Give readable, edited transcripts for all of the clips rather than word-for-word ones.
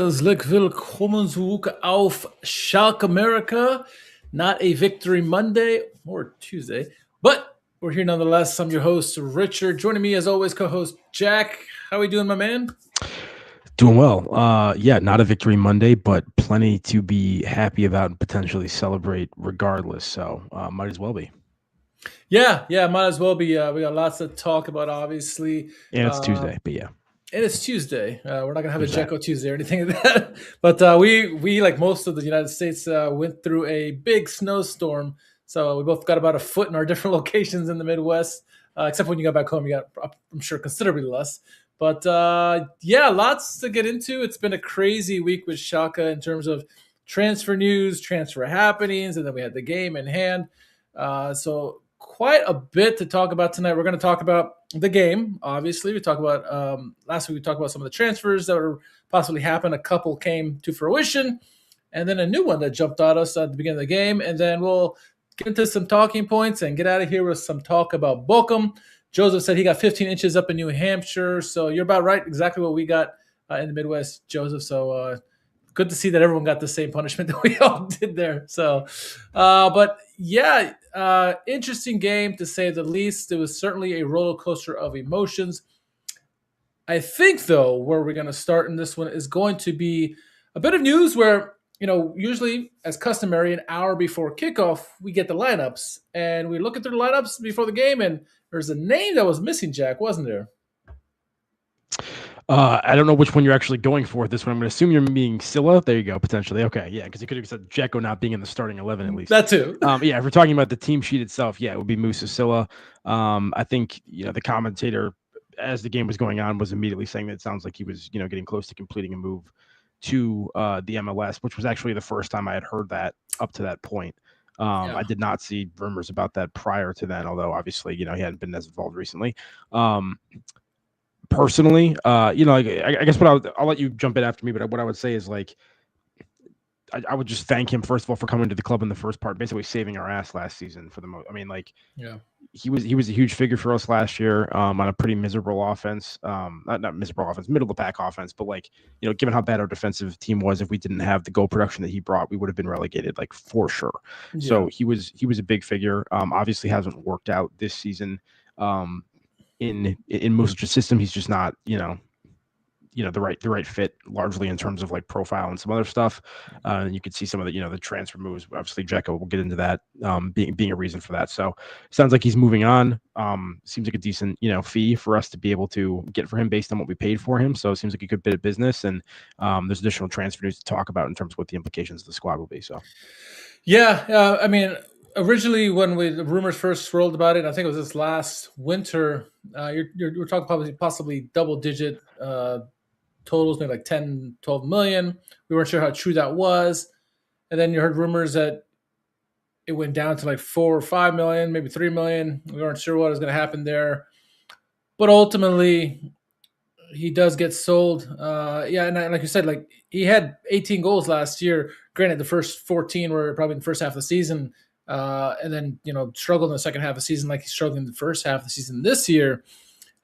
Herzlich willkommen zurück auf Schalke America. Not a victory Monday or Tuesday, but we're here nonetheless. I'm your host, Richard. Joining me as always, co-host Jack. How are we doing, my man? Doing well. Not a victory Monday, but plenty to be happy about and potentially celebrate regardless. So might as well be. Yeah, might as well be. We got lots to talk about, obviously. And it's Tuesday, but yeah. And it's Tuesday. We're not gonna have There's a DZEKO Tuesday or anything like that. But we like most of the United States went through a big snowstorm. So we both got about a foot in our different locations in the Midwest. Except when you got back home, you got, I'm sure, considerably less. But lots to get into. It's been a crazy week with Schalke in terms of transfer news, transfer happenings, and then we had the game in hand. So quite a bit to talk about tonight. We're going to talk about the game, obviously. We talked about last week. We talked about some of the transfers that were possibly happened. A couple came to fruition, and then a new one that jumped at us at the beginning of the game. And then we'll get into some talking points and get out of here with some talk about Bochum. Joseph said he got 15 inches up in New Hampshire, so you're about right. Exactly what we got in the Midwest, Joseph. So good to see that everyone got the same punishment that we all did there. So, interesting game to say the least. It was certainly a roller coaster of emotions. I think, though, where we're going to start in this one is going to be a bit of news where, usually as customary, an hour before kickoff, we get the lineups and we look at the lineups before the game, and there's a name that was missing, Jack, wasn't there? I don't know which one you're actually going for this one. I'm going to assume you're meaning Silla. There you go, potentially. Okay, yeah, because you could have said DZEKO not being in the starting 11 at least. That too. If we're talking about the team sheet itself, it would be Musa Silla. I think, the commentator, as the game was going on, was immediately saying that it sounds like he was, getting close to completing a move to the MLS, which was actually the first time I had heard that up to that point. I did not see rumors about that prior to then, although obviously, he hadn't been as involved recently. Personally, I guess I'll let you jump in after me, but what I would say is I would just thank him first of all for coming to the club in the first part, basically saving our ass last season for the most. I mean, he was a huge figure for us last year on a pretty miserable offense, not miserable offense, middle of the pack offense, but given how bad our defensive team was, if we didn't have the goal production that he brought, we would have been relegated for sure. Yeah. So he was a big figure. Obviously hasn't worked out this season. In Muslic's system, he's just not, the right fit largely in terms of profile and some other stuff. And you could see some of the, the transfer moves. Obviously, DZEKO will get into that being a reason for that. So sounds like he's moving on. Seems like a decent, fee for us to be able to get for him based on what we paid for him. So it seems like a good bit of business. And there's additional transfer news to talk about in terms of what the implications of the squad will be. So, originally, when the rumors first rolled about it, I think it was this last winter. You're talking possibly double-digit totals, maybe 10, 12 million. We weren't sure how true that was, and then you heard rumors that it went down to 4 or 5 million, maybe 3 million. We weren't sure what was going to happen there, but ultimately, he does get sold. And like you said, he had 18 goals last year. Granted, the first 14 were probably in the first half of the season. And then, struggled in the second half of the season like he struggled in the first half of the season this year.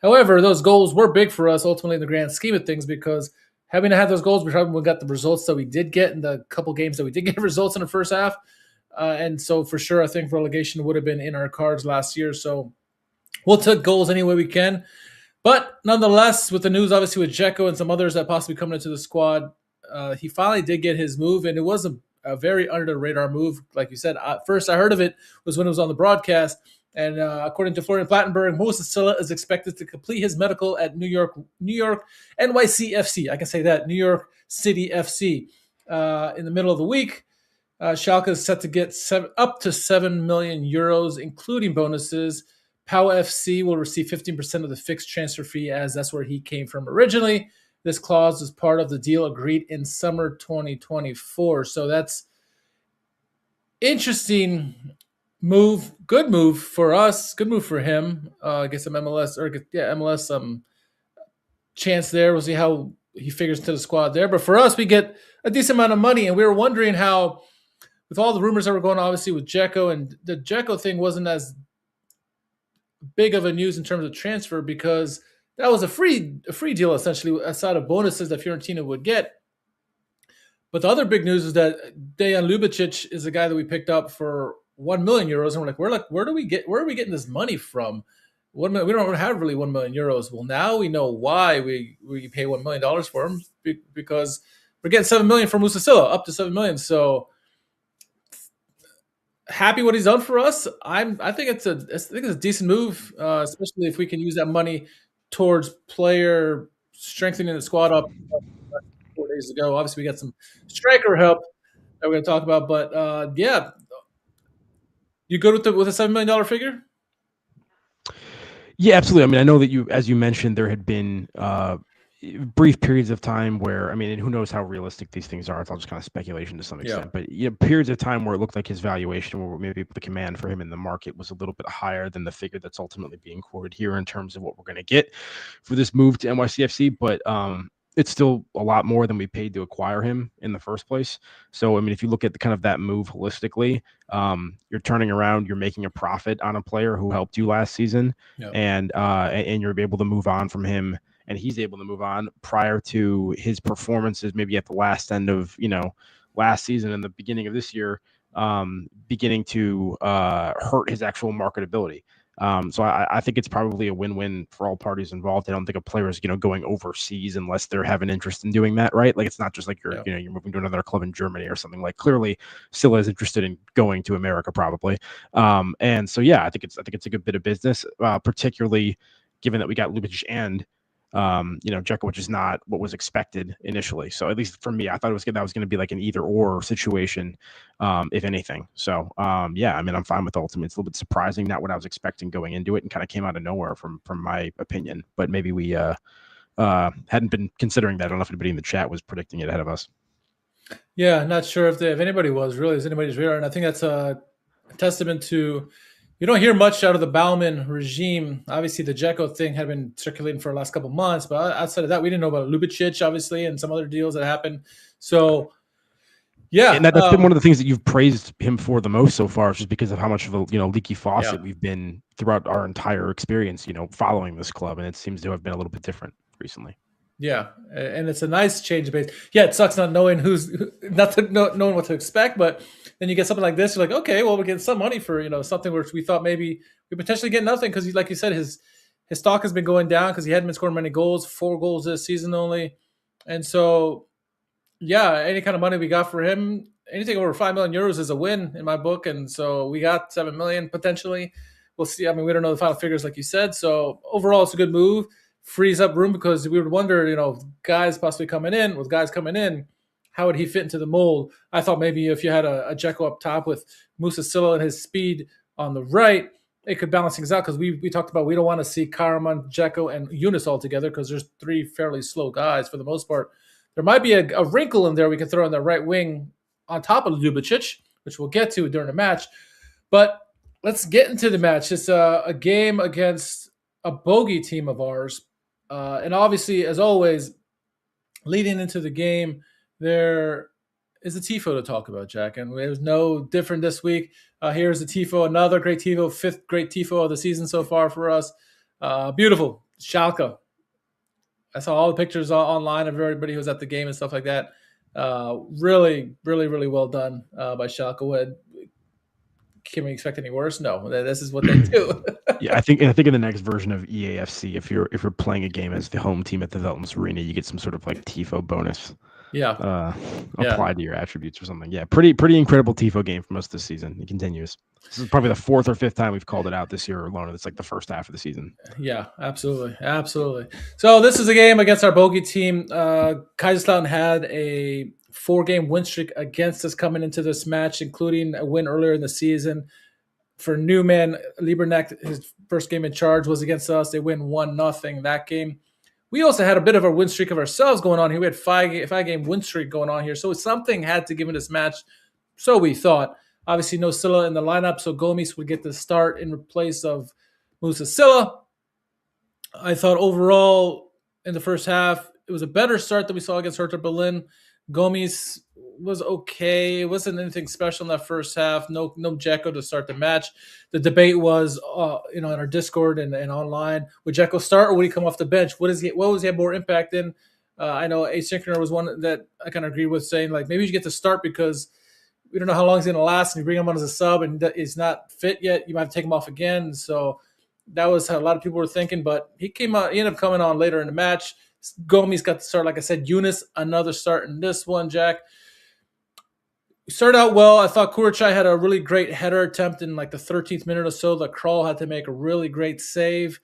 However, those goals were big for us ultimately in the grand scheme of things, because having to have those goals, we probably got the results that we did get in the couple games that we did get results in the first half. And so for sure, I think relegation would have been in our cards last year. So we'll take goals any way we can. But nonetheless, with the news, obviously, with DZEKO and some others that possibly coming into the squad, he finally did get his move, and it was a very under-the-radar move. Like you said, first I heard of it was when it was on the broadcast, and according to Florian Plattenberg, Moses Silla is expected to complete his medical at New York NYCFC. I can say that, New York City FC. In the middle of the week, Schalke is set to get up to 7 million euros, including bonuses. Pau FC will receive 15% of the fixed transfer fee, as that's where he came from originally. This clause is part of the deal agreed in summer 2024. So that's interesting move. Good move for us. Good move for him. Get some MLS chance there. We'll see how he figures into the squad there. But for us, we get a decent amount of money. And we were wondering how, with all the rumors that were going on, obviously, with DZEKO, and the DZEKO thing wasn't as big of a news in terms of transfer, because that was a free deal, essentially, aside of bonuses that Fiorentina would get. But the other big news is that Dejan Ljubicic is a guy that we picked up for 1 million euros, and we're like, where are we getting this money from? 1 million, we don't have really 1 million euros. Well, now we know why we pay $1 million for him, because we're getting 7 million from Musicilla, up to 7 million. So happy what he's done for us. I think it's a decent move, especially if we can use that money towards player strengthening the squad up 4 days ago. Obviously, we got some striker help that we're going to talk about, but yeah, you good with a $7 million figure? Yeah, absolutely. I mean, I know that as you mentioned, there had been brief periods of time where, I mean, and who knows how realistic these things are. It's all just kind of speculation to some extent. But periods of time where it looked like his valuation, or maybe the command for him in the market, was a little bit higher than the figure that's ultimately being quoted here in terms of what we're going to get for this move to NYCFC. But it's still a lot more than we paid to acquire him in the first place. So, I mean, if you look at kind of that move holistically, you're turning around, you're making a profit on a player who helped you last season, and you're able to move on from him, and he's able to move on prior to his performances, maybe at the last end of, last season and the beginning of this year, beginning to hurt his actual marketability. So I think it's probably a win-win for all parties involved. I don't think a player is, going overseas unless they have an interest in doing that, right? Like, it's not just like you're moving to another club in Germany or something. Like, clearly Scylla is interested in going to America probably. And so, yeah, I think it's a good bit of business, particularly given that we got Ljubicic and DZEKO, which is not what was expected initially. So at least for me, I thought that was going to be like an either or situation, if anything. So yeah, I mean, I'm fine with Ultimate. It's a little bit surprising, not what I was expecting going into it, and kind of came out of nowhere from my opinion. But maybe we hadn't been considering that. I don't know if anybody in the chat was predicting it ahead of us. Yeah, not sure if anybody was really, is anybody's radar, and I think that's a testament to. You don't hear much out of the Baumann regime. Obviously, the DZEKO thing had been circulating for the last couple of months, but outside of that, we didn't know about Ljubicic, obviously, and some other deals that happened. So, yeah. And that's been one of the things that you've praised him for the most so far, just because of how much of a leaky faucet we've been throughout our entire experience, following this club, and it seems to have been a little bit different recently. Yeah, and it's a nice change of pace. Yeah, it sucks not knowing knowing what to expect, but then you get something like this, you're like, okay, well, we're getting some money for something which we thought maybe we potentially get nothing, because like you said, his stock has been going down because he hadn't been scoring many goals, 4 goals this season only, and so yeah, any kind of money we got for him, anything over 5 million euros is a win in my book, and so we got 7 million potentially. We'll see. I mean, we don't know the final figures like you said, so overall it's a good move. Frees up room, because we would wonder, guys possibly coming in, how would he fit into the mold? I thought maybe if you had a DZEKO up top with Musicilla and his speed on the right, it could balance things out, because we talked about we don't want to see Karaman, DZEKO, and Yunus all together, because there's 3 fairly slow guys for the most part. There might be a wrinkle in there we can throw on the right wing on top of Ljubicic, which we'll get to during the match. But let's get into the match. It's a game against a bogey team of ours. And obviously, as always, leading into the game, there is a tifo to talk about, Jack. And it was no different this week. Here's the tifo, another great tifo, 5th great tifo of the season so far for us. Beautiful. Schalke. I saw all the pictures online of everybody who was at the game and stuff like that. Really, really, really well done by Schalke. Can we expect any worse? No, this is what they do. Yeah, I think in the next version of EAFC, if you're playing a game as the home team at the Veltins-Arena, you get some sort of like tifo bonus. Applied to your attributes or something. Yeah, pretty incredible tifo game for most of the season. It continues. This is probably the 4th or 5th time we've called it out this year alone. It's like the first half of the season. Yeah, absolutely. So this is a game against our bogey team. Kaiserslautern had a 4-game win streak against us coming into this match, including a win earlier in the season. For Newman, Lieberknecht, his first game in charge was against us. They win 1-0 that game. We also had a bit of a win streak of ourselves going on here. We had 5-game win streak going on here. So something had to give in this match. So we thought. Obviously, no Scylla in the lineup, so Gomes would get the start in place of Musicilla. I thought overall in the first half, it was a better start than we saw against Hertha Berlin. Gomes was okay. It wasn't anything special in that first half. No DZEKO to start the match. The debate was, in our Discord and online, would DZEKO start or would he come off the bench? What was he have more impact in? I know Asynchronous was one that I kind of agree with, saying like maybe you should get to start because we don't know how long he's going to last, and you bring him on as a sub and he's not fit yet. You might have to take him off again. So that was how a lot of people were thinking, but he came out. He ended up coming on later in the match. Gomes got the start, like I said. Yunus, another start in this one, Jack. We started out well. I thought Kurachai had a really great header attempt in like the 13th minute or so. The Crawl had to make a really great save.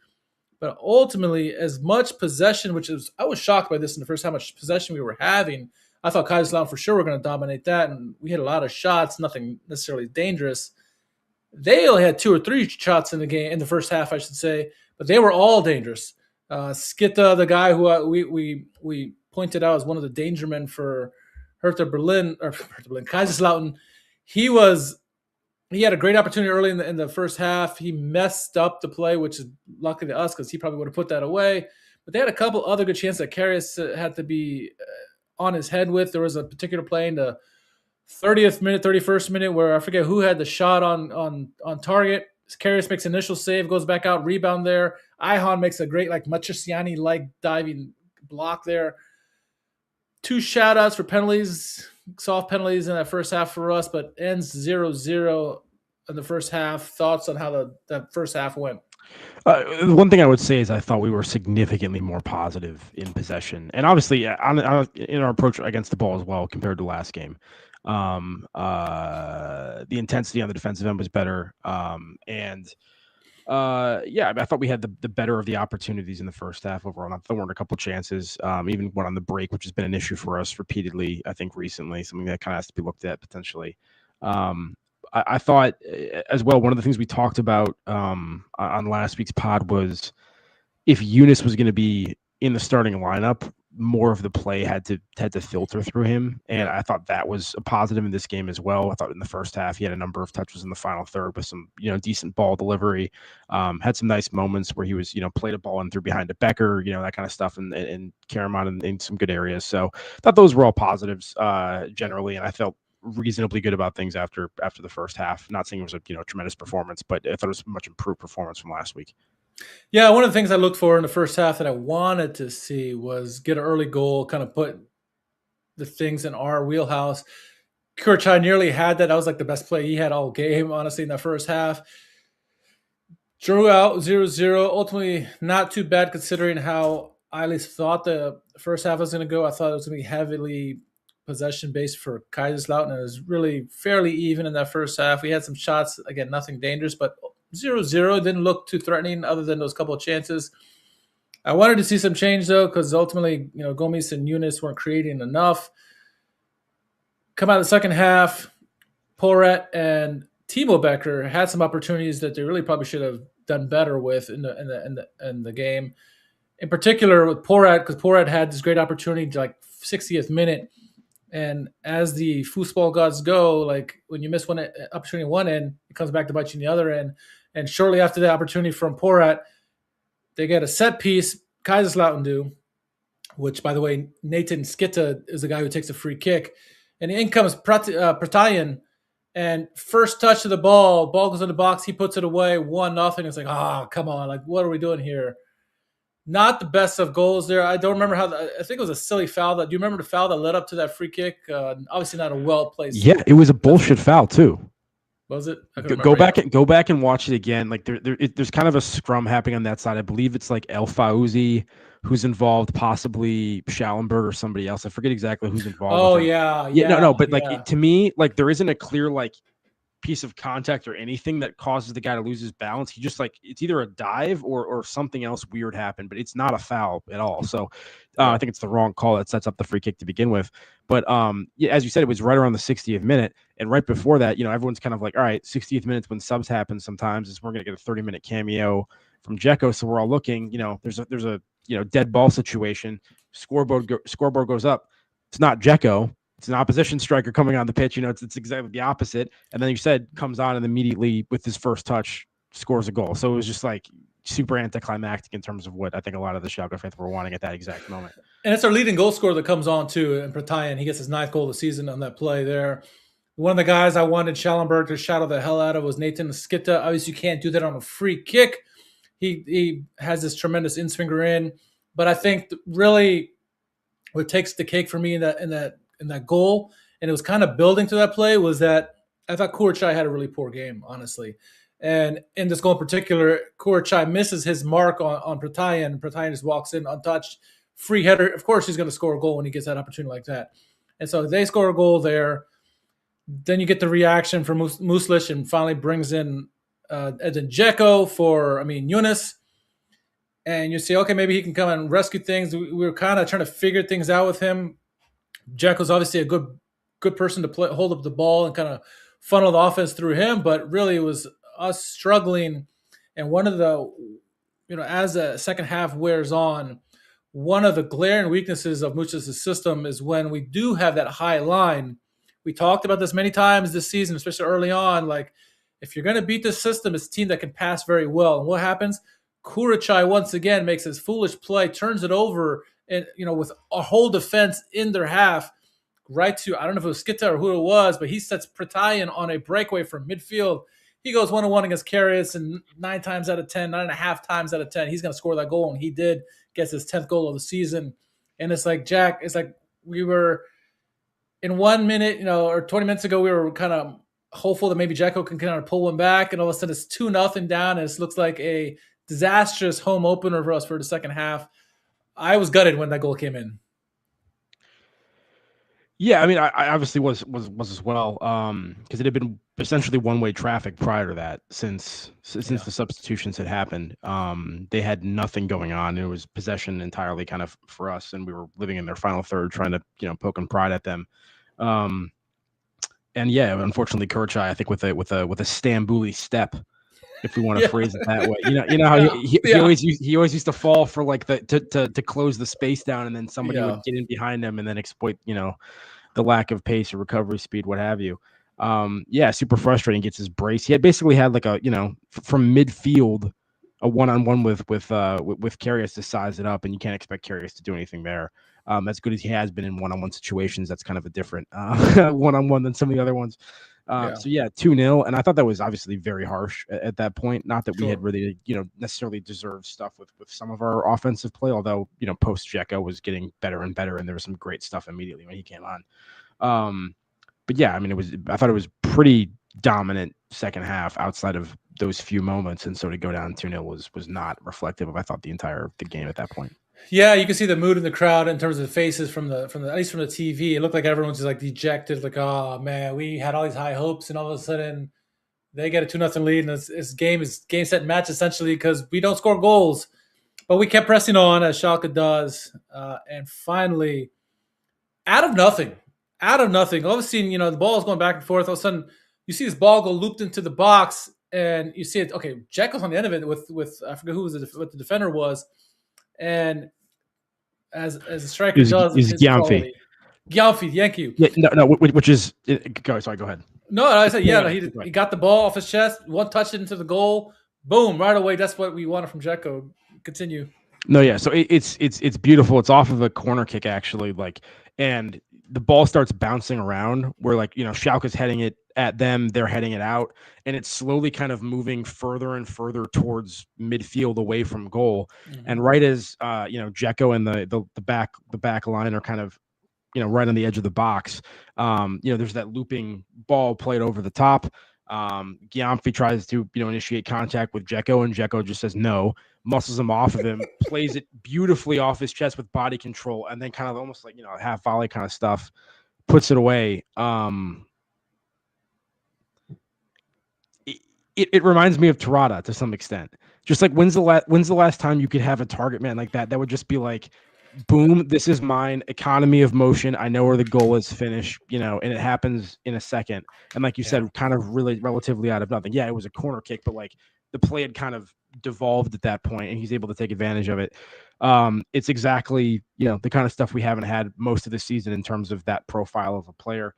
But ultimately, as much possession, I was shocked by this in the first, how much possession we were having. I thought Kaiserslautern for sure were going to dominate that, and we had a lot of shots, nothing necessarily dangerous. They only had 2 or 3 shots in the game, in the first half, I should say, but they were all dangerous. Skyttä, the guy who we pointed out as one of the danger men for Kaiserslautern, he had a great opportunity early in the first half. He messed up the play, which is lucky to us because he probably would have put that away. But they had a couple other good chances that Karius had to be on his head with. There was a particular play in the 30th minute, 31st minute, where I forget who had the shot on target. Karius makes initial save, goes back out, rebound there. Ihan makes a great, like, Matriciani-like diving block there. 2 shout-outs for penalties, soft penalties in that first half for us, but ends 0-0 in the first half. Thoughts on how that first half went? One thing I would say is I thought we were significantly more positive in possession, and obviously in our approach against the ball as well compared to last game. The intensity on the defensive end was better, and I thought we had the better of the opportunities in the first half overall. There weren't a couple chances, even one on the break, which has been an issue for us repeatedly, I think, recently, something that kind of has to be looked at potentially. I thought as well, one of the things we talked about on last week's pod was if Yunus was going to be in the starting lineup, more of the play had to filter through him. And I thought that was a positive in this game as well. I thought in the first half, he had a number of touches in the final third with some, decent ball delivery, had some nice moments where he was, played a ball and through behind a Becker, that kind of stuff, and Karaman in some good areas. So I thought those were all positives generally. And I felt reasonably good about things after the first half. Not saying it was a tremendous performance, but I thought it was a much improved performance from last week. Yeah, one of the things I looked for in the first half that I wanted to see was get an early goal, kind of put the things in our wheelhouse. Kurachai nearly had that. That was like the best play he had all game, honestly, in that first half. Drew out 0-0. Ultimately, not too bad considering how I at least thought the first half was going to go. I thought it was going to be heavily possession-based for Kaiserslautern. It was really fairly even in that first half. We had some shots, again, nothing dangerous, but 0-0 didn't look too threatening other than those couple of chances. I wanted to see some change, though, because ultimately, Gomes and Yunus weren't creating enough. Come out of the second half, Porat and Timo Becker had some opportunities that they really probably should have done better with in the game. In particular with Porat, because Porat had this great opportunity to, like, 60th minute. And as the foosball gods go, like when you miss one opportunity one end, it comes back to bite you in the other end. And shortly after the opportunity from Porat, they get a set piece, Kaiserslautern do, which, by the way, Naatan Skyttä is the guy who takes a free kick. And in comes Pratayan, and first touch of the ball goes in the box, he puts it away, 1-0. It's like, come on, like, what are we doing here? Not the best of goals there. I don't remember I think it was a silly foul. Do you remember the foul that led up to that free kick? Obviously not a well-placed. Yeah, it was a bullshit foul too. Was it? Go back and watch it again. Like there's kind of a scrum happening on that side. I believe it's like El Fauzi who's involved, possibly Schallenberg or somebody else. I forget exactly who's involved. Oh yeah. But like to me, like there isn't a clear like piece of contact or anything that causes the guy to lose his balance. He just like it's either a dive or something else weird happened, but it's not a foul at all. So I think it's the wrong call that sets up the free kick to begin with. But as you said, it was right around the 60th minute, and right before that, everyone's kind of like, all right, 60th minutes when subs happen sometimes is we're gonna get a 30-minute cameo from DZEKO. So we're all looking, there's a dead ball situation. Scoreboard goes up. It's not DZEKO. It's an opposition striker coming on the pitch. It's exactly the opposite. And then you said comes on and immediately with his first touch scores a goal. So it was just like super anticlimactic in terms of what I think a lot of the Schalke fans were wanting at that exact moment. And it's our leading goal scorer that comes on too. And Pratayan, he gets his 9th goal of the season on that play there. One of the guys I wanted Schallenberg to shadow the hell out of was Naatan Skyttä. Obviously, you can't do that on a free kick. He has this tremendous in-swinger in. But I think really what takes the cake for me in that goal, and it was kind of building to that play, was that I thought Kurachai had a really poor game, honestly. And in this goal in particular, Kurachai misses his mark on Pratayan. Pratayan just walks in untouched, free header. Of course, he's going to score a goal when he gets that opportunity like that. And so they score a goal there. Then you get the reaction from Muslic and finally brings in Edin DZEKO for, Yunus. And you say, okay, maybe he can come and rescue things. We were kind of trying to figure things out with him. DZEKO's obviously a good person to hold up the ball and kind of funnel the offense through him, but really it was us struggling. And one of the, as the second half wears on, one of the glaring weaknesses of Muslic's system is when we do have that high line. We talked about this many times this season, especially early on. Like, if you're going to beat this system, it's a team that can pass very well. And what happens? Kurachai once again makes his foolish play, turns it over, and with a whole defense in their half, right to, I don't know if it was Skyttä or who it was, but he sets Pratayan on a breakaway from midfield. He goes 1-on-1 against Karius, and 9.5 times out of 10, he's going to score that goal, and he did. Gets his 10th goal of the season. And it's like, Jack, it's like we were in 1 minute, or 20 minutes ago, we were kind of hopeful that maybe DZEKO can kind of pull one back, and all of a sudden it's 2-0 down, and it looks like a disastrous home opener for us for the second half. I was gutted when that goal came in. Yeah, I obviously was as well, because it had been essentially one-way traffic prior to that since the substitutions had happened. They had nothing going on. It was possession entirely kind of for us, and we were living in their final third, trying to poke and prod at them. And yeah, unfortunately, Kurachai, I think with a Stambouli step, if we want to phrase it that way, how he always used to fall for like to close the space down, and then somebody would get in behind him and then exploit the lack of pace or recovery speed, what have you. Super frustrating. Gets his brace. He basically had like a from midfield a one-on-one with Karius to size it up, and you can't expect Karius to do anything there. As good as he has been in one-on-one situations, that's kind of a different one-on-one than some of the other ones. 2-0, and I thought that was obviously very harsh at that point. Not that we had really, necessarily deserved stuff with some of our offensive play, although, post DZEKO was getting better and better, and there was some great stuff immediately when he came on. But yeah, I thought it was pretty dominant second half outside of those few moments, and so to go down 2-0 was not reflective of, I thought, the game at that point. Yeah, you can see the mood in the crowd in terms of the faces from the at least from the TV. It looked like everyone's just like dejected, like, oh man, we had all these high hopes, and all of a sudden they get a 2-0 lead, and it's game set match essentially because we don't score goals, but we kept pressing on as Schalke does, and finally, out of nothing, all of a sudden, the ball is going back and forth. All of a sudden, you see this ball go looped into the box, and you see it. Okay, DZEKO's on the end of it with I forget what the defender was. And as a striker does, is Gyamfi. Gyamfi, thank you. Yeah, no, which is go ahead. No, I said he got the ball off his chest, one touched it into the goal, boom, right away. That's what we wanted from DZEKO. Continue. No, yeah, so it's beautiful. It's off of a corner kick actually, and the ball starts bouncing around where Schalke's heading it at them, they're heading it out, and it's slowly kind of moving further and further towards midfield away from goal. Mm-hmm. And right as DZEKO and the back line are kind of right on the edge of the box, there's that looping ball played over the top. Gyamfi tries to initiate contact with DZEKO, and DZEKO just says no, muscles him off of him, plays it beautifully off his chest with body control, and then kind of almost like half volley kind of stuff, puts it away. It reminds me of Tirada to some extent. Just like when's the last time you could have a target man like that? That would just be like, boom, this is mine. Economy of motion. I know where the goal is. Finish. And it happens in a second. And like you said, kind of really relatively out of nothing. Yeah, it was a corner kick, but like the play had kind of devolved at that point, and he's able to take advantage of it. It's exactly the kind of stuff we haven't had most of the season in terms of that profile of a player.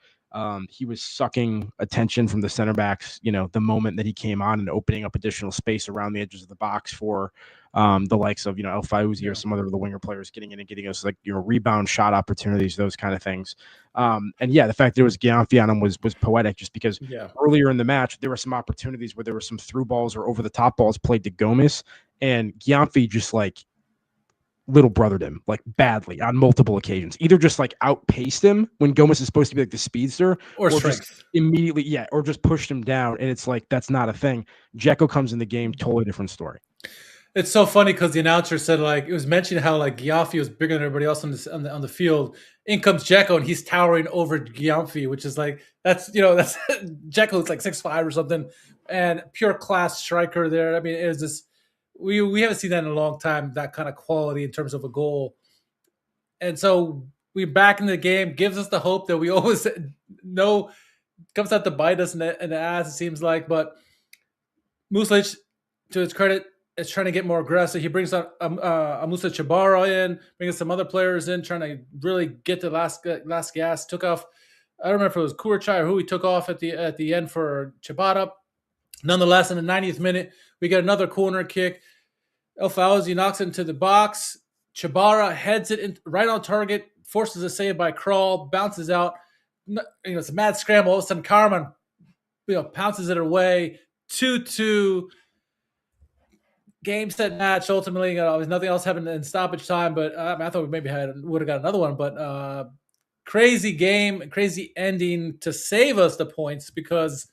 He was sucking attention from the center backs, the moment that he came on, and opening up additional space around the edges of the box for the likes of, El Fauzi or some other of the winger players getting in and getting us rebound shot opportunities, those kind of things. And yeah, the fact that it was Gyamfi on him was poetic, just because earlier in the match, there were some opportunities where there were some through balls or over the top balls played to Gomes, and Gyamfi just little brothered him like badly on multiple occasions. Either just like outpaced him when Gomez is supposed to be like the speedster, or strength. Just immediately, or just pushed him down. And it's like that's not a thing. DZEKO comes in the game, totally different story. It's so funny because the announcer said like it was mentioned how like Gyamfi was bigger than everybody else on the field. In comes DZEKO and he's towering over Gyamfi, which is like that's DZEKO is like 6'5" or something, and pure class striker there. I mean, it was just we haven't seen that in a long time. That kind of quality in terms of a goal, and so we're back in the game. Gives us the hope that we always know comes out to bite us in the ass. It seems like, but Muslic, to his credit, is trying to get more aggressive. He brings out Musa Chabara in, brings some other players in, trying to really get the last gas. Took off. I don't remember if it was Kurachai or who he took off at the end for Chabara. Nonetheless, in the 90th minute, we get another corner kick. El Fauzi knocks it into the box. Chabara heads it in, right on target, forces a save by Crawl, bounces out. It's a mad scramble. All of a sudden, Carmen pounces it away. 2-2. Game, set, match. Ultimately, there's nothing else happened in stoppage time, but I thought we maybe would have got another one. But crazy game, crazy ending to save us the points, because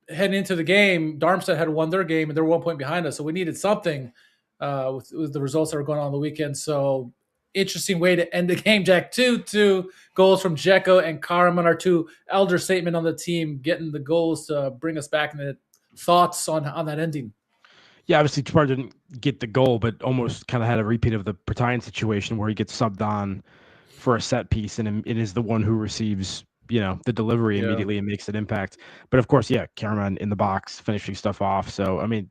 heading into the game, Darmstadt had won their game and they're 1 point behind us, so we needed something with the results that were going on the weekend. So interesting way to end the game, Jack. 2-2 goals from DZEKO and Karaman, our two elder statesmen on the team, getting the goals to bring us back. Into thoughts on that ending. Yeah, obviously Chabara didn't get the goal, but almost kind of had a repeat of the Pertine situation where he gets subbed on for a set piece, and it is the one who receives, the delivery immediately and makes an impact. But of course, Karaman in the box, finishing stuff off. So, I mean,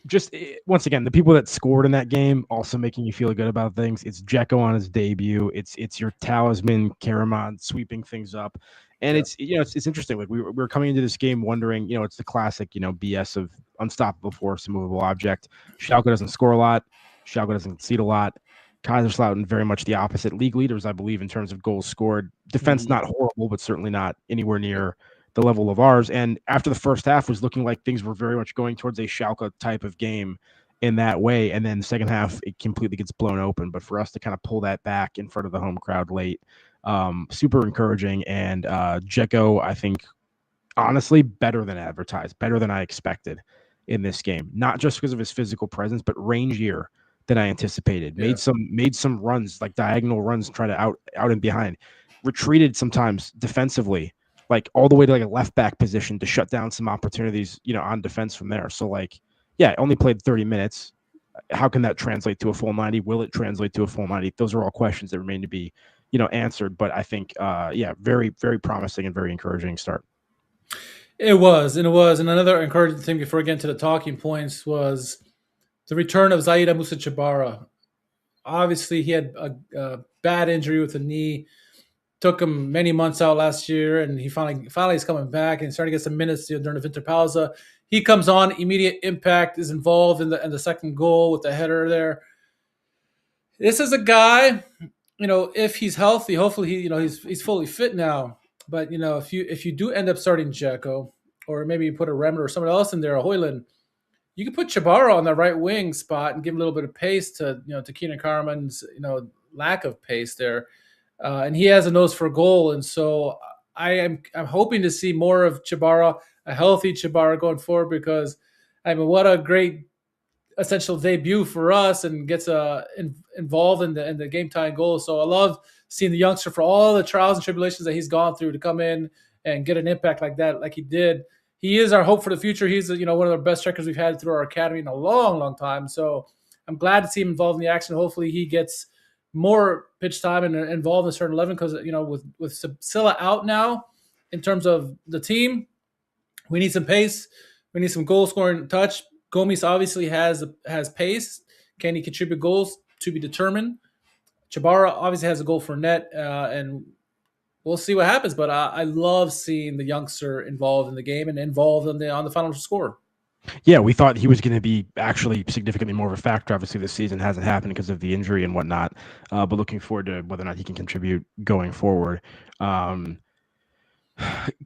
just once again, the people that scored in that game also making you feel good about things. It's DZEKO on his debut. It's your talisman, Karaman, sweeping things up. And it's interesting. Like we were coming into this game wondering, it's the classic, BS of unstoppable force, immovable object. Schalke doesn't score a lot. Schalke doesn't concede a lot. Kaiserslautern very much the opposite. League leaders, I believe, in terms of goals scored. Defense not horrible, but certainly not anywhere near the level of ours. And after the first half was looking like things were very much going towards a Schalke type of game in that way. And then the second half, it completely gets blown open. But for us to kind of pull that back in front of the home crowd late, super encouraging. And DZEKO, I think, honestly, better than advertised, better than I expected in this game. Not just because of his physical presence, but rangier than I anticipated. Made some runs, like diagonal runs, try to out and behind. Retreated sometimes defensively, like all the way to like a left back position to shut down some opportunities, on defense from there. So only played 30 minutes. How can that translate to a full 90? Will it translate to a full 90? Those are all questions that remain to be, answered. But I think, very, very promising and very encouraging start. It was. And another encouraging thing before getting to the talking points was the return of Zaida Musa Chabara. Obviously, he had a bad injury with the knee. Took him many months out last year, and he finally is coming back and starting to get some minutes during the Winterpause. He comes on, immediate impact, is involved in the second goal with the header there. This is a guy, if he's healthy, hopefully he's fully fit now. But if you do end up starting DZEKO, or maybe you put a Remmer or someone else in there, a Hoyland, you can put Chabara on the right wing spot and give him a little bit of pace to to Keenan Karaman's lack of pace there. And he has a nose for goal, and so I'm hoping to see more of Chabara, a healthy Chabara going forward, because what a great essential debut for us, and gets involved in the game tying goal. So I love seeing the youngster, for all the trials and tribulations that he's gone through, to come in and get an impact like that, like he did. He is our hope for the future. He's one of the best strikers we've had through our academy in a long, long time. So I'm glad to see him involved in the action. Hopefully he gets more pitch time and involved in certain 11, because with Silla out now in terms of the team, we need some pace. We need some goal scoring touch. Gomes obviously has pace. Can he contribute goals? To be determined. Chabara obviously has a goal for net, and we'll see what happens. But I love seeing the youngster involved in the game and involved on the final score. Yeah, we thought he was going to be actually significantly more of a factor. Obviously, this season hasn't happened because of the injury and whatnot, but looking forward to whether or not he can contribute going forward. A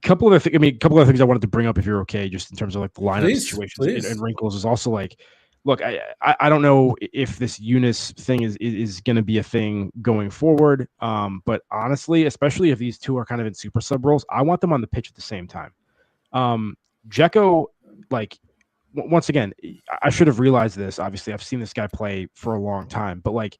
couple of other things I wanted to bring up, if you're okay, just in terms of like the lineup situations and wrinkles, is also like look, I don't know if this Yunus thing is going to be a thing going forward. But honestly, especially if these two are kind of in super sub roles, I want them on the pitch at the same time. DZEKO, like, once again, I should have realized this. Obviously, I've seen this guy play for a long time, but like,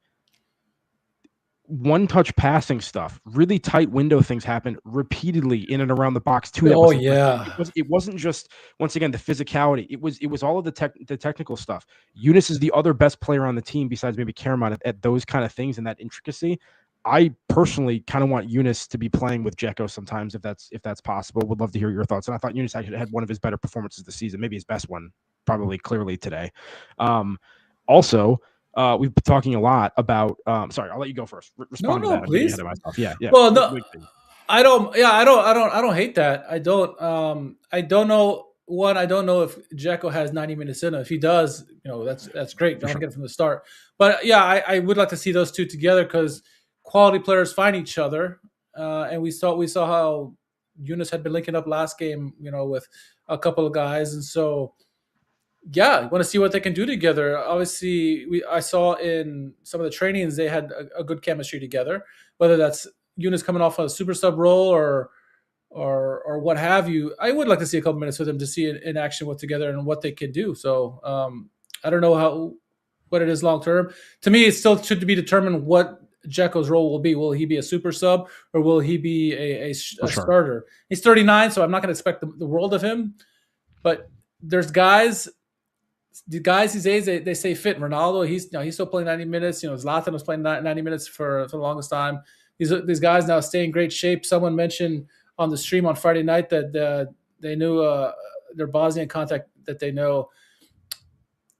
one-touch passing stuff, really tight window things happen repeatedly in and around the box too. Oh yeah, it wasn't just, once again, the physicality. It was all of the technical stuff. Yunus is the other best player on the team besides maybe Karaman at those kind of things and that intricacy. I personally kind of want Yunus to be playing with DZEKO sometimes if that's possible. Would love to hear your thoughts. And I thought Yunus actually had one of his better performances this season, maybe his best one, probably clearly today. Also. We've been talking a lot about. Sorry, I'll let you go first. Respond to that. Please. Ahead of myself. Yeah. Well, no, I don't. Yeah, I don't hate that. I don't. I don't know. One, I don't know if DZEKO has 90 minutes in him. If he does, that's great. Don't get it from the start. But yeah, I would like to see those two together because quality players find each other. And we saw how Yunus had been linking up last game, with a couple of guys, and so. Yeah, I want to see what they can do together. Obviously, I saw in some of the trainings they had a good chemistry together. Whether that's Yunus coming off a super sub role or what have you, I would like to see a couple minutes with them to see in action what together and what they can do. So I don't know what it is long term. To me, it still should be determined what DZEKO's role will be. Will he be a super sub or will he be a starter? He's 39, so I'm not going to expect the world of him. But there's guys. The guys these days, they say fit. Ronaldo, he's still playing 90 minutes. Zlatan was playing 90 minutes for the longest time. These guys now stay in great shape. Someone mentioned on the stream on Friday night that they knew their Bosnian contact that they know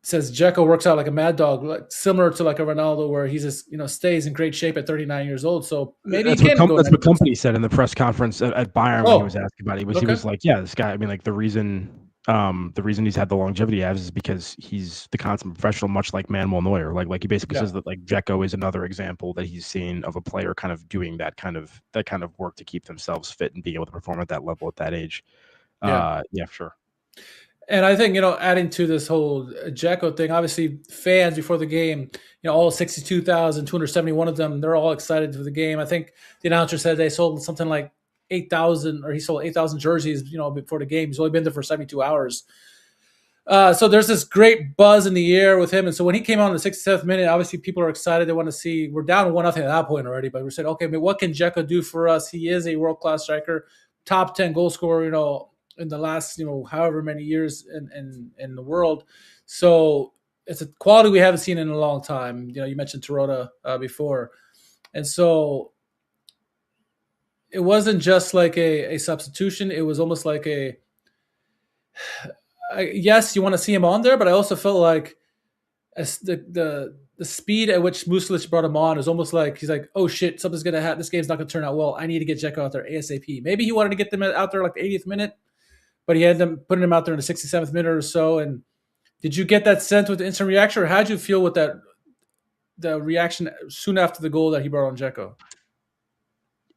says DZEKO works out like a mad dog, similar to like a Ronaldo, where he just stays in great shape at 39 years old. So maybe that's what company said in the press conference at Bayern when he was asked about it. He was like, yeah, this guy. I mean, like the reason he's had the longevity he has is because he's the consummate professional, much like Manuel Neuer. Like he basically says that like DZEKO is another example that he's seen of a player kind of doing that kind of work to keep themselves fit and being able to perform at that level at that age. Yeah, sure. And I think, adding to this whole DZEKO thing, obviously fans before the game, all 62,271 of them, they're all excited for the game. I think the announcer said they sold something like 8,000, or he sold 8,000 jerseys, before the game. He's only been there for 72 hours. So there's this great buzz in the air with him. And so when he came on in the 67th minute, obviously people are excited. They want to see, we're down 1-0 at that point already, but we said, okay, but what can DZEKO do for us? He is a world-class striker, top 10 goal scorer, in the last, however many years in the world. So it's a quality we haven't seen in a long time. You mentioned Torota before. And so it wasn't just like a substitution. It was almost like yes, you want to see him on there, but I also felt like as the speed at which Muslic brought him on is almost like he's like, oh shit, something's gonna happen. This game's not gonna turn out well. I need to get DZEKO out there ASAP. Maybe he wanted to get them out there like the 80th minute, but he had them putting him out there in the 67th minute or so. And did you get that sense with the instant reaction, or how'd you feel with the reaction soon after the goal that he brought on DZEKO?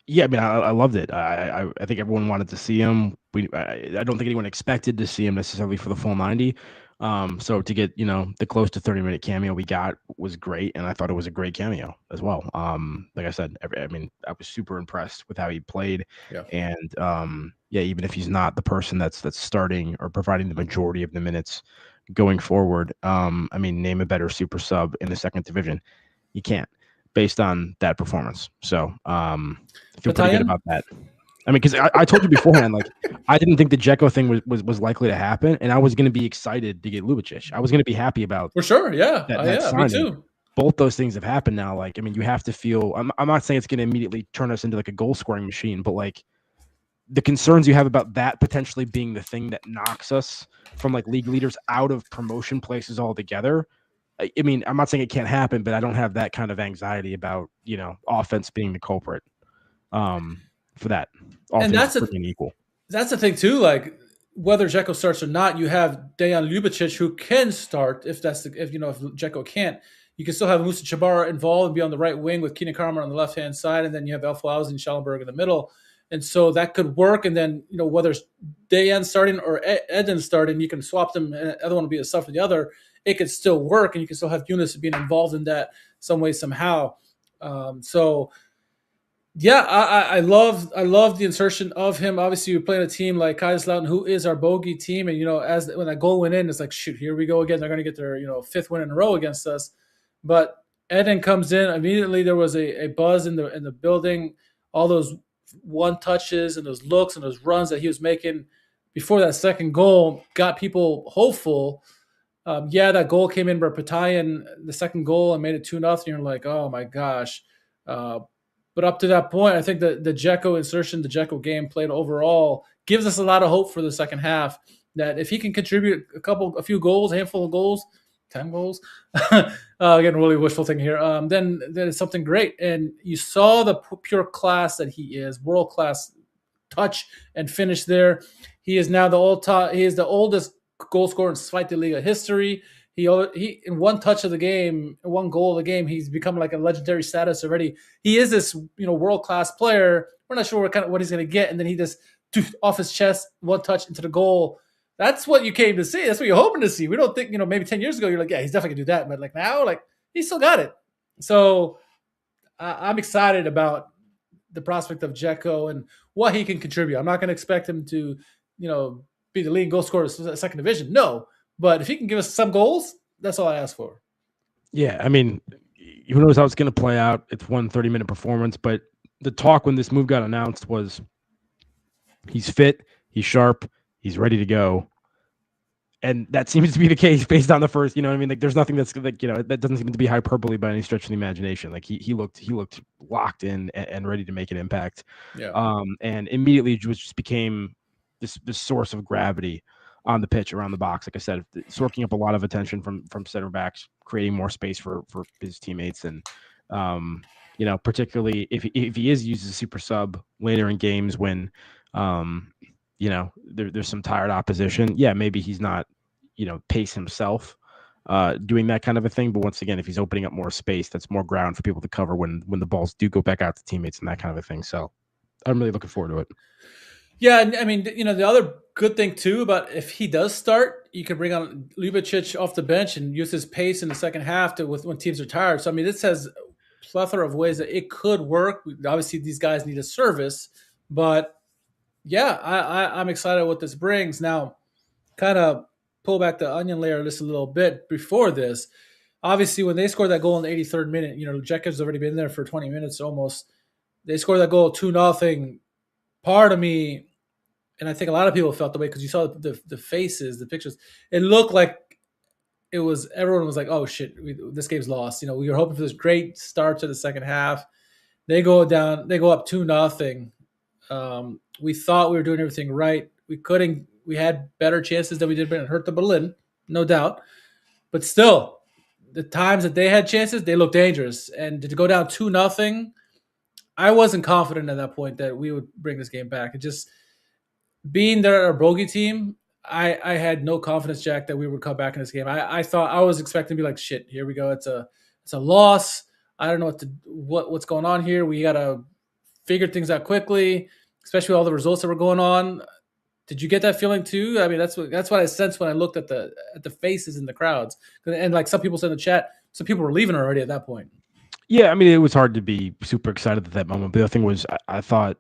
Yeah, I mean, I loved it. I think everyone wanted to see him. I don't think anyone expected to see him necessarily for the full 90. So to get the close to 30-minute cameo we got was great, and I thought it was a great cameo as well. Like I said, I was super impressed with how he played, and even if he's not the person that's starting or providing the majority of the minutes going forward, name a better super sub in the second division. You can't, based on that performance. So I feel pretty good about that. I mean, because I told you beforehand, like I didn't think the DZEKO thing was likely to happen, and I was going to be excited to get Ljubicic. I was going to be happy about for sure. Yeah, me too. Both those things have happened now. Like, I mean, you have to feel. I'm not saying it's going to immediately turn us into like a goal scoring machine, but like the concerns you have about that potentially being the thing that knocks us from like league leaders out of promotion places altogether. I mean, I'm not saying it can't happen, but I don't have that kind of anxiety about offense being the culprit. For that, and that's equal. That's the thing too. Like whether DZEKO starts or not, you have Dejan Ljubicic who can start if DZEKO can't. You can still have Musa Chabara involved and be on the right wing with Keenan Kramer on the left hand side, and then you have El Fawzi and Schallenberg in the middle, and so that could work. And then whether it's Dejan starting or Edin starting, you can swap them, and the other one will be a sub for the other, it could still work, and you can still have Yunus being involved in that some way, somehow. So yeah, I love the insertion of him. Obviously, we're playing a team like Kaiserslautern, who is our bogey team, and as when that goal went in, it's like, shoot, here we go again. They're going to get their 5th win in a row against us. But Edin comes in immediately. There was a buzz in the building. All those one touches and those looks and those runs that he was making before that second goal got people hopeful. That goal came in by Patayan, the second goal, and made it 2-0. You're like, oh my gosh. But up to that point, I think the DZEKO insertion, the DZEKO game played overall gives us a lot of hope for the second half, that if he can contribute a few goals, a handful of goals, 10 goals, again, really wishful thinking here, then it's something great. And you saw the pure class that he is, world-class touch and finish there. He is now he is the oldest goal scorer in Skyttä Liga history. He in one touch of the game, one goal of the game, he's become like a legendary status already. He is this world-class player. We're not sure what he's going to get, and then he just off his chest, one touch into the goal. That's what you came to see. That's what you're hoping to see. We don't think maybe 10 years ago you're like, yeah, he's definitely going to do that, but like now, like he still got it. So I'm excited about the prospect of DZEKO and what he can contribute. I'm not going to expect him to be the leading goal scorer of the second division. No. But if he can give us some goals, that's all I ask for. Yeah, I mean, who knows how it's going to play out. It's 1 30-minute performance, but the talk when this move got announced was he's fit, he's sharp, he's ready to go. And that seems to be the case based on the first, like there's nothing that's like, that doesn't seem to be hyperbole by any stretch of the imagination. Like he looked locked in and ready to make an impact. Yeah. And immediately just became this source of gravity on the pitch around the box. Like I said, soaking up a lot of attention from center backs, creating more space for his teammates. And, particularly if he is used as a super sub later in games when, there's some tired opposition. Yeah, maybe he's not, pace himself doing that kind of a thing. But once again, if he's opening up more space, that's more ground for people to cover when the balls do go back out to teammates and that kind of a thing. So I'm really looking forward to it. Yeah, and I mean, the other good thing too about if he does start, you can bring on Lieberknecht off the bench and use his pace in the second half when teams are tired. So I mean, this has a plethora of ways that it could work. Obviously, these guys need a service, but yeah, I'm excited what this brings. Now, kind of pull back the onion layer just a little bit before this. Obviously, when they scored that goal in the 83rd minute, DZEKO's already been there for 20 minutes almost. They scored that goal 2-0. Part of me, and I think a lot of people felt the way because you saw the faces, the pictures. It looked like everyone was like, "Oh shit, this game's lost." We were hoping for this great start to the second half. They go up 2-0. We thought we were doing everything right. We couldn't. We had better chances than we did when it hurt the Berlin, no doubt. But still, the times that they had chances, they looked dangerous. And to go down 2-0. I wasn't confident at that point that we would bring this game back. It just being there at our bogey team, I had no confidence, Jack, that we would come back in this game. I thought I was expecting to be like, shit, here we go. It's a loss. I don't know what's going on here. We gotta figure things out quickly, especially with all the results that were going on. Did you get that feeling too? I mean, that's what I sensed when I looked at the faces in the crowds. And like some people said in the chat, some people were leaving already at that point. Yeah, I mean, it was hard to be super excited at that moment. But the other thing was, I thought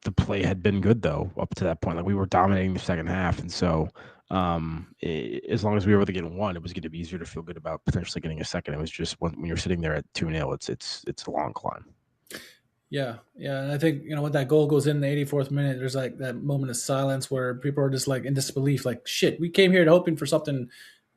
the play had been good, though, up to that point. Like, we were dominating the second half. And so as long as we were able to get one, it was going to be easier to feel good about potentially getting a second. It was just when you're sitting there at 2-0, it's a long climb. Yeah. And I think, when that goal goes in the 84th minute, there's like that moment of silence where people are just like in disbelief, like, shit, we came here hoping for something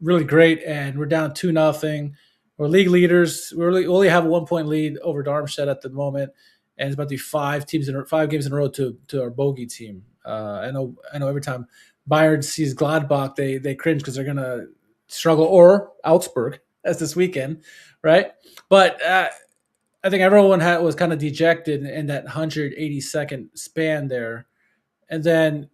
really great, and we're down 2-0. We're league leaders. We only have a 1-point lead over Darmstadt at the moment, and it's about to be 5 games in a row to our bogey team. I know every time Bayern sees Gladbach, they cringe because they're gonna struggle, or Augsburg as this weekend, right? But I think everyone was kind of dejected in that 180-second span there, and then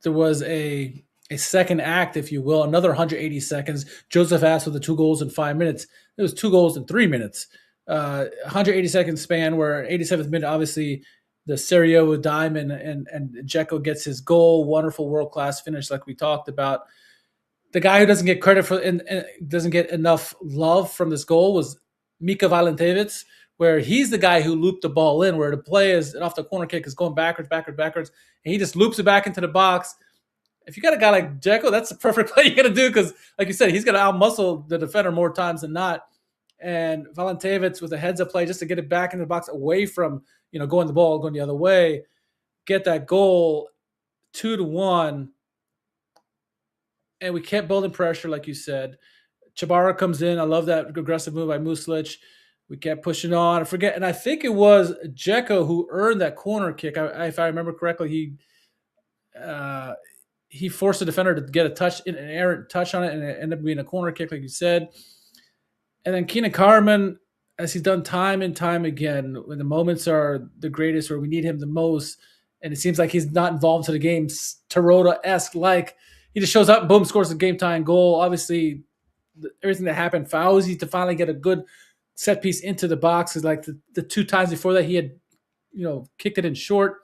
there was a second act, if you will, another 180 seconds. Joseph asked with the 2 goals in 5 minutes. It was 2 goals in 3 minutes. 180-second span where 87th minute, obviously, the Serio dime and DZEKO gets his goal. Wonderful world-class finish like we talked about. the guy who doesn't get credit for and doesn't get enough love from this goal was Mika Valentevich, where he's the guy who looped the ball in, where the play is off the corner kick is going backwards, and he just loops it back into the box. If you got a guy like DZEKO, that's the perfect play you're going to do because, like you said, he's going to outmuscle the defender more times than not. And Valentevich with a heads-up play just to get it back into the box away from, going the other way, get that goal 2-1. And we kept building pressure, like you said. Chabara comes in. I love that aggressive move by Muslic. We kept pushing on. And I think it was DZEKO who earned that corner kick. If I remember correctly, he forced the defender to get an errant touch on it, and it ended up being a corner kick, like you said. And then Keenan Carmen, as he's done time and time again, when the moments are the greatest, where we need him the most, and it seems like he's not involved to the game, Tarota-esque, like he just shows up and boom, scores a game-tying goal. Obviously, everything that happened, Fauzi to finally get a good set piece into the box is like the 2 times before that he had, kicked it in short.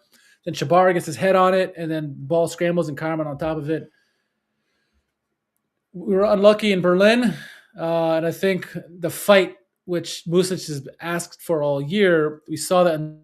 Then Chabara gets his head on it, and then ball scrambles and Carmen on top of it. We were unlucky in Berlin, and I think the fight, which Muslic has asked for all year, we saw that in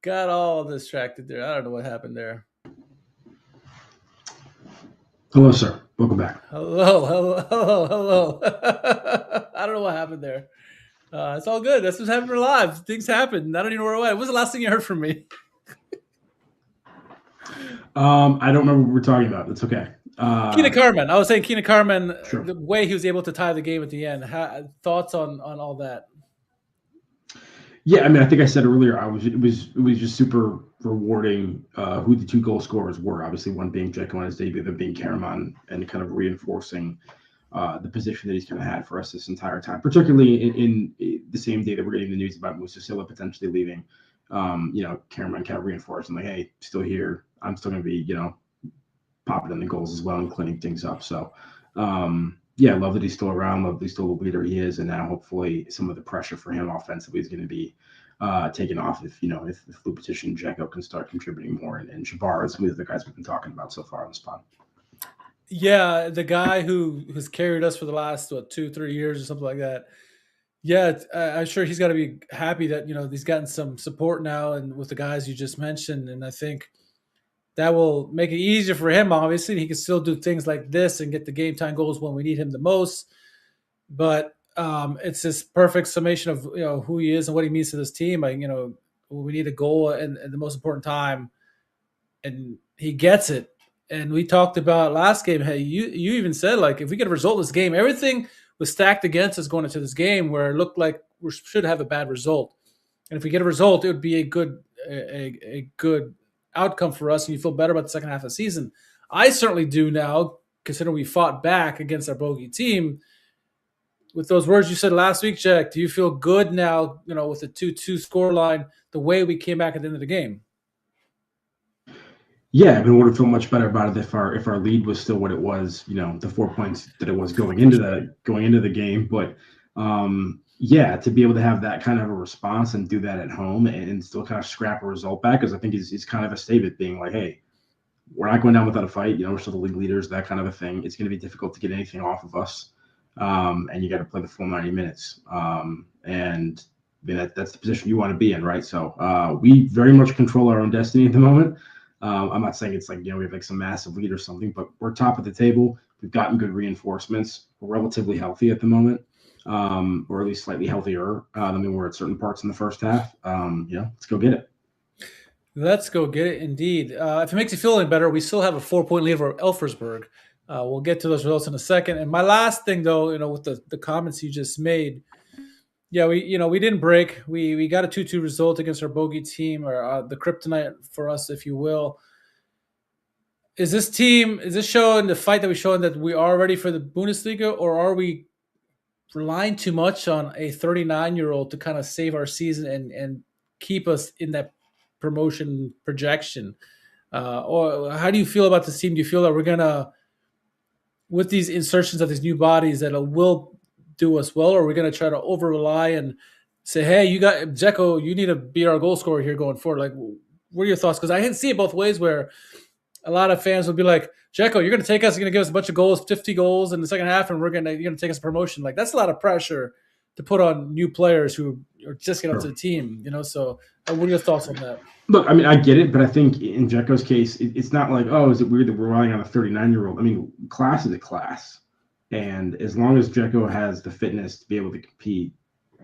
got all distracted there. I don't know what happened there. Hello, sir. Welcome back. Hello. I don't know what happened there. It's all good. That's what's happening live. Things happen. I don't even know where it went. What was the last thing you heard from me? I don't remember what we're talking about. That's okay. Keenan Carmen. I was saying Keenan Carmen, sure. The way he was able to tie the game at the end. Thoughts on all that? Yeah, I mean, I think I said earlier, it was just super rewarding who the 2 goal scorers were. Obviously, one being DZEKO on his debut, the other being Karaman, and kind of reinforcing the position that he's kind of had for us this entire time, particularly in the same day that we're getting the news about Muslic potentially leaving. Cameron kept reinforcing, like, hey, still here. I'm still going to be, popping in the goals as well and cleaning things up. So, I love that he's still around. Love that he's still the leader he is. And now hopefully some of the pressure for him offensively is going to be taken off if Lubicic and DZEKO can start contributing more. And Jabbar is one of the guys we've been talking about so far on this pod. Yeah, the guy who's carried us for the last 2-3 years or something like that. Yeah, I'm sure he's got to be happy that he's gotten some support now, and with the guys you just mentioned, and I think that will make it easier for him. Obviously, he can still do things like this and get the game time goals when we need him the most. But it's this perfect summation of who he is and what he means to this team. We need a goal in the most important time, and he gets it. And we talked about last game. Hey, you even said, like, if we get a result in this game, everything was stacked against us going into this game where it looked like we should have a bad result. And if we get a result, it would be a good outcome for us, and you feel better about the second half of the season. I certainly do now, considering we fought back against our bogey team. With those words you said last week, Jack, do you feel good now, with the 2-2 scoreline, the way we came back at the end of the game? Yeah, I would have felt much better about it if our lead was still what it was, the 4 points that it was going into the game. But to be able to have that kind of a response and do that at home and still kind of scrap a result back, because I think it's kind of a statement being like, hey, we're not going down without a fight. We're still the league leaders, that kind of a thing. It's going to be difficult to get anything off of us, and you got to play the full 90 minutes. And that's the position you want to be in, right? So we very much control our own destiny at the moment. I'm not saying it's like, we have like some massive lead or something, but we're top of the table. We've gotten good reinforcements. We're relatively healthy at the moment, or at least slightly healthier than we were at certain parts in the first half. Let's go get it. Let's go get it, indeed. If it makes you feel any better, we still have a 4-point lead over Elversberg. We'll get to those results in a second. And my last thing, though, with the comments you just made, we didn't break. We got a 2-2 result against our bogey team, or the kryptonite for us, if you will. Is this showing the fight that we showing that we are ready for the Bundesliga, or are we relying too much on a 39-year-old to kind of save our season and keep us in that promotion projection? Or how do you feel about this team? Do you feel that we're gonna, with these insertions of these new bodies, that it will do us well, or are we going to try to over rely and say, hey, you got DZEKO, you need to be our goal scorer here going forward? Like, what are your thoughts? Because I can see it both ways, where a lot of fans will be like, DZEKO, you're going to take us, you're going to give us a bunch of goals, 50 goals in the second half, and you're going to take us a promotion. Like, that's a lot of pressure to put on new players who are just getting up to the team, So what are your thoughts on that? Look, I get it, but I think in DZEKO's case, it's not like, oh, is it weird that we're relying on a 39-year-old? Class is a class. And as long as DZEKO has the fitness to be able to compete,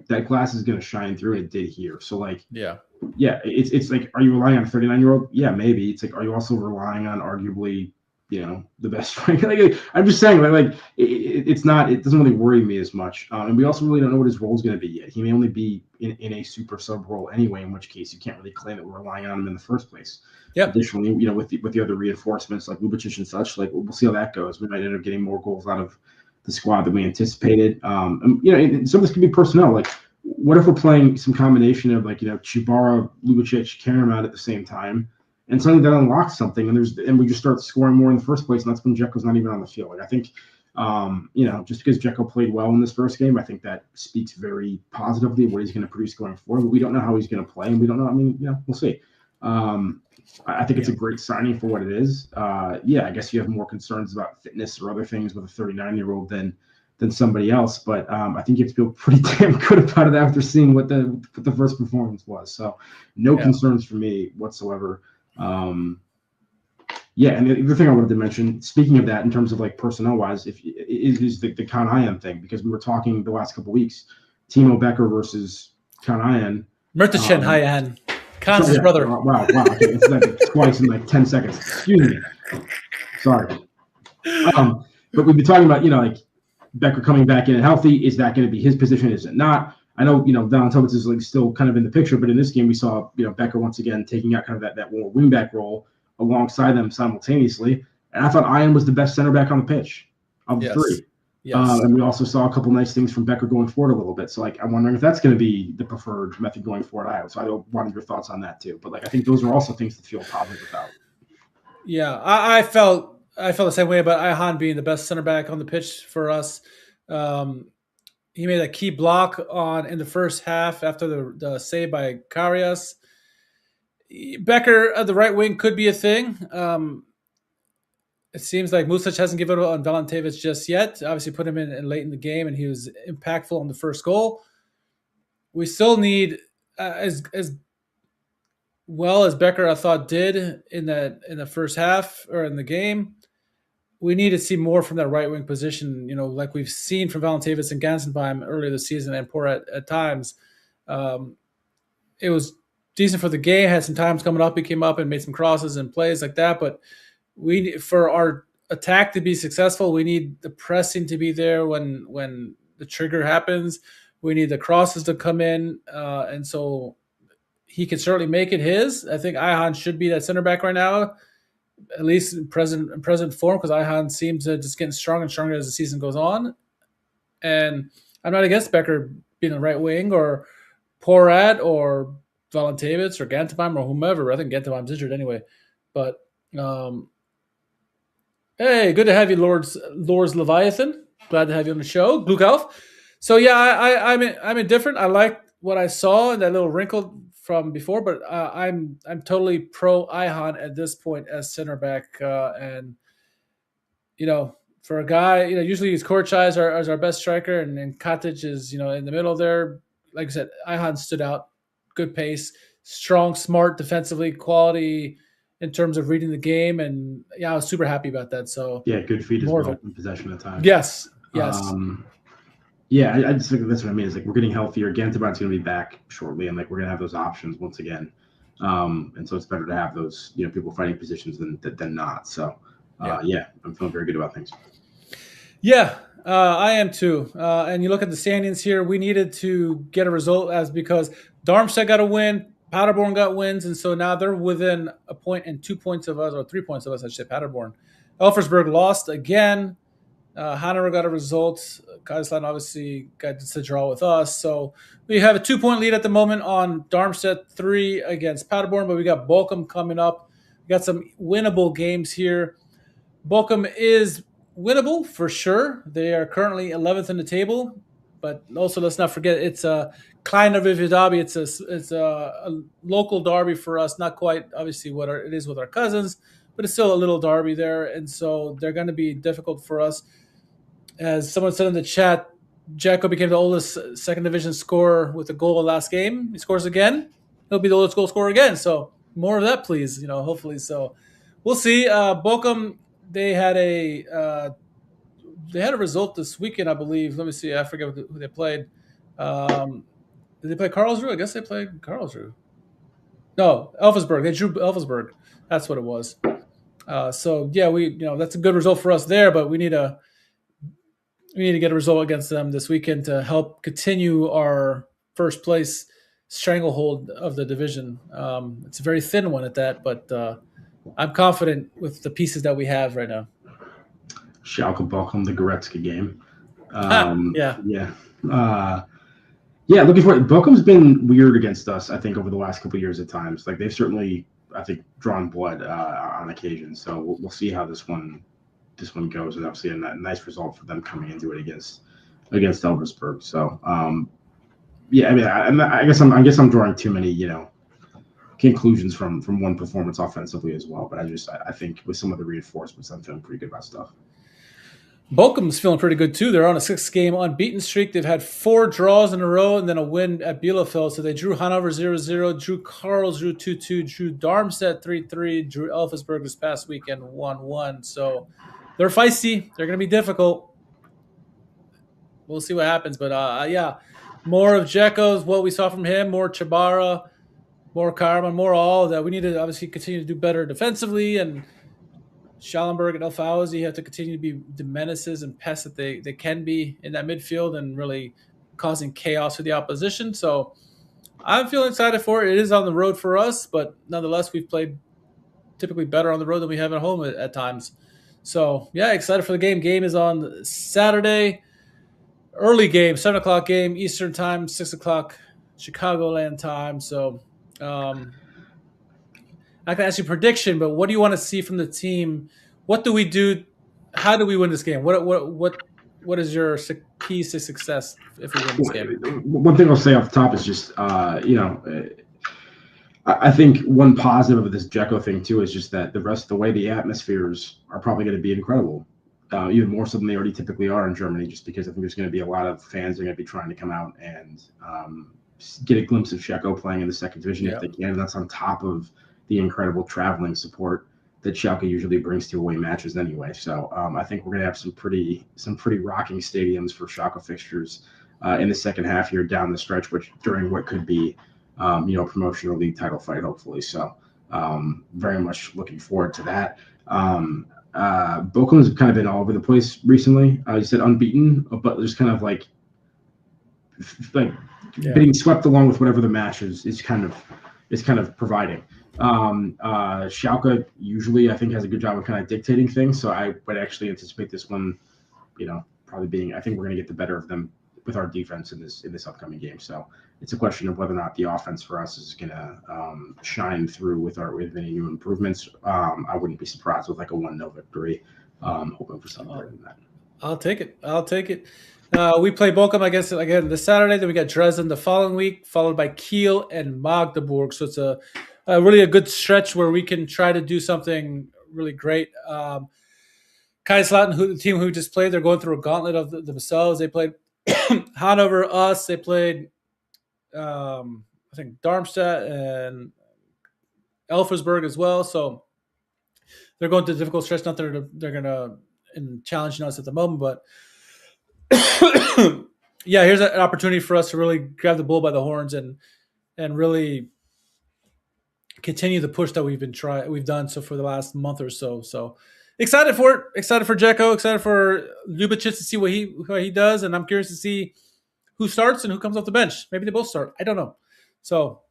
that class is going to shine through, and it did here. So, it's like, are you relying on a 39-year-old? Yeah, maybe. It's like, are you also relying on arguably, the best striker? I'm just saying, it's not. It doesn't really worry me as much. And we also really don't know what his role is going to be yet. He may only be in a super sub role anyway, in which case you can't really claim that we're relying on him in the first place. Yeah. Additionally, with the other reinforcements like Lubicic and such, we'll see how that goes. We might end up getting more goals out of the squad than we anticipated. And some of this could be personnel. Like, what if we're playing some combination of Chibara, Lubicic, Karamat at the same time, and suddenly that unlocks something, and we just start scoring more in the first place, and that's when DZEKO's not even on the field. I think, just because DZEKO played well in this first game, I think that speaks very positively of what he's going to produce going forward. But we don't know how he's going to play, and we don't know. We'll see. I think it's a great signing for what it is. I guess you have more concerns about fitness or other things with a 39-year-old than somebody else. But I think you have to feel pretty damn good about it after seeing what the first performance was. So no concerns for me whatsoever. And the other thing I wanted to mention, speaking of that, in terms of personnel-wise, is the Kanayan thing, because we were talking the last couple of weeks, Timo Becker versus Kanayan. Murkin Hayan. Khan's brother. Wow. Okay. It's twice in 10 seconds. Excuse me. Sorry. But we've been talking about, Becker coming back in and healthy. Is that going to be his position? Is it not? I know, Donald Thomas is still kind of in the picture, but in this game we saw, Becker once again taking out kind of that wingback role alongside them simultaneously. And I thought Ian was the best center back on the pitch of the three. Yes. And we also saw a couple nice things from Becker going forward a little bit. So, like, I'm wondering if that's going to be the preferred method going forward. So I wanted your thoughts on that too. But like, I think those are also things to feel positive about. Yeah, I felt the same way about Ihan being the best center back on the pitch for us. He made a key block in the first half after the save by Karius. Becker at the right wing could be a thing. It seems like Muslic hasn't given up on Veltins just yet. Obviously, put him in late in the game, and he was impactful on the first goal. We still need as well as Becker, I thought, did in the first half or in the game. We need to see more from that right wing position. Like we've seen from Veltins and Gansenbeim earlier this season, and poor at times. It was decent for the game. Had some times coming up. He came up and made some crosses and plays like that, but for our attack to be successful, we need the pressing to be there when the trigger happens. We need the crosses to come in, and so he can certainly make it his. I think Ihan should be that center back right now, at least in present form, because Ihan seems to just getting stronger and stronger as the season goes on. And I'm not against Becker being a right wing or Porat or Veltins or Gantenbeim or whomever. I think Gantenbeim's injured anyway, but. Hey, good to have you, Lord's Leviathan. Glad to have you on the show, Glukov. So yeah, I'm indifferent. I like what I saw in that little wrinkle from before, but I'm totally pro Ihan at this point as center back. And for a guy, usually he's Korchai as our best striker, and Katic is in the middle there. Like I said, Ihan stood out, good pace, strong, smart defensively, quality. In terms of reading the game, and I was super happy about that. So yeah, good feet as well in possession of time. Yes. Yeah, I just think that's what I mean. Is like we're getting healthier. Gantenbeim's going to be back shortly, and like we're going to have those options once again. And so it's better to have those people fighting positions than not. So yeah, I'm feeling very good about things. Yeah, I am too. And you look at the standings here. We needed to get a result because Darmstadt got a win. Paderborn got wins, and so now they're within a point and 2 points of us, or 3 points of us, I should say, Paderborn. Elversberg lost again. Hanover got a result. Kaiserslautern obviously got to draw with us. So we have a 2-point lead at the moment on Darmstadt, 3 against Paderborn, but we got Bochum coming up. We got some winnable games here. Bochum is winnable for sure. They are currently 11th in the table, but also let's not forget it's a Kleiner derby. It's a local derby for us, not quite obviously what it is with our cousins, but it's still a little derby there, and so they're going to be difficult for us. As someone said in the chat, DZEKO became the oldest second division scorer with a goal last game. He scores again, he'll be the oldest goal scorer again. So more of that, please. Hopefully. So we'll see. Bochum, they had a result this weekend, I believe. Let me see. I forget who they played. Did they play Karlsruhe? I guess they played Karlsruhe. No, Elversberg. They drew Elversberg. That's what it was. So yeah, that's a good result for us there, but we need to get a result against them this weekend to help continue our first place stranglehold of the division. It's a very thin one at that, but I'm confident with the pieces that we have right now. Schalke Bochum, the Goretzka game. Yeah, looking forward. Bochum's been weird against us, I think, over the last couple of years at times. Like they've certainly, I think, drawn blood on occasion. So we'll see how this one goes. And obviously a nice result for them coming into it against Elversberg. So I guess I'm drawing too many conclusions from one performance offensively as well. But I think with some of the reinforcements, I'm feeling pretty good about stuff. Bochum's feeling pretty good too. They're on a 6-game unbeaten streak. They've had 4 draws in a row and then a win at Bielefeld. So they drew Hanover 0-0, drew Karlsruhe 2-2, drew Darmstadt 3-3, drew Elversberg this past weekend 1-1. So they're feisty. They're going to be difficult. We'll see what happens. But more of DZEKO's, what we saw from him, more Chabara, more Karman, more all of that. We need to obviously continue to do better defensively, and Schallenberg and Alfauzi have to continue to be the menaces and pests that they can be in that midfield and really causing chaos for the opposition. So I'm feeling excited for it. It is on the road for us, but nonetheless, we've played typically better on the road than we have at home at times. So yeah, excited for the game. Game is on Saturday. Early game, 7:00 game, Eastern time, 6:00 Chicagoland time. So I can ask you a prediction, but what do you want to see from the team? What do we do? How do we win this game? What is your keys to success if we win this game? One thing I'll say off the top is just I think one positive of this DZEKO thing too is just that the way the atmospheres are probably going to be incredible, even more so than they already typically are in Germany, just because I think there's going to be a lot of fans that are going to be trying to come out and get a glimpse of DZEKO playing in the second division if they can. And that's on top of the incredible traveling support that Schalke usually brings to away matches anyway. So I think we're going to have some pretty rocking stadiums for Schalke fixtures in the second half here down the stretch, which during what could be promotional league title fight, hopefully. So very much looking forward to that. Bochum's kind of been all over the place recently. You said unbeaten, but there's kind of like being swept along with whatever the match is kind of providing. Schalke usually, I think, has a good job of kind of dictating things. So I would actually anticipate this one, probably being. I think we're going to get the better of them with our defense in this upcoming game. So it's a question of whether or not the offense for us is going to shine through with any new improvements. I wouldn't be surprised with like a 1-0 victory. Hoping for something better than that. I'll take it. We play Bochum, I guess, again this Saturday. Then we got Dresden the following week, followed by Kiel and Magdeburg. So it's a really a good stretch where we can try to do something really great. Kaiserslautern, the team who just played, they're going through a gauntlet of themselves. They played Hanover, us. They played, I think, Darmstadt and Elfersberg as well. So they're going through a difficult stretch. Not that they're going to challenge us at the moment, but yeah, here's an opportunity for us to really grab the bull by the horns and really continue the push that we've done so for the last month or so. So excited for it. Excited for DZEKO. Excited for Ljubic to see what he does, and I'm curious to see who starts and who comes off the bench. Maybe they both start. I don't know. So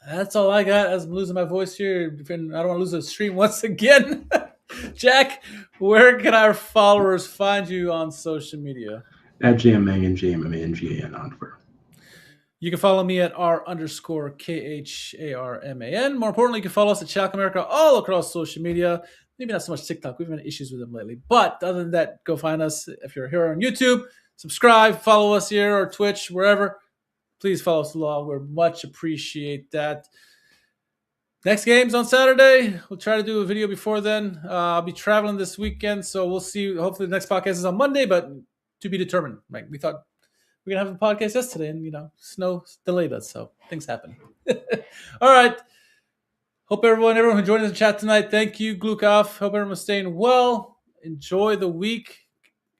that's all I got. As I'm losing my voice here, I don't want to lose the stream once again. Jack, where can our followers find you on social media? At JMMangan, JMMANGAN on Twitter. You can follow me at R_KHARMAN. More importantly, you can follow us at Schalke America all across social media. Maybe not so much TikTok. We've had issues with them lately. But other than that, go find us. If you're here on YouTube, subscribe, follow us here or Twitch, wherever. Please follow us along. We much appreciate that. Next game's on Saturday. We'll try to do a video before then. I'll be traveling this weekend, so we'll see. Hopefully the next podcast is on Monday, but to be determined. Right? We thought we were going to have a podcast yesterday, and, snow delayed us, so things happen. All right. Hope everyone who joined us in the chat tonight, thank you, Glukov. Hope everyone's staying well. Enjoy the week.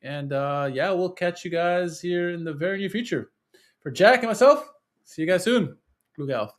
And, we'll catch you guys here in the very near future. For Jack and myself, see you guys soon. Glukov.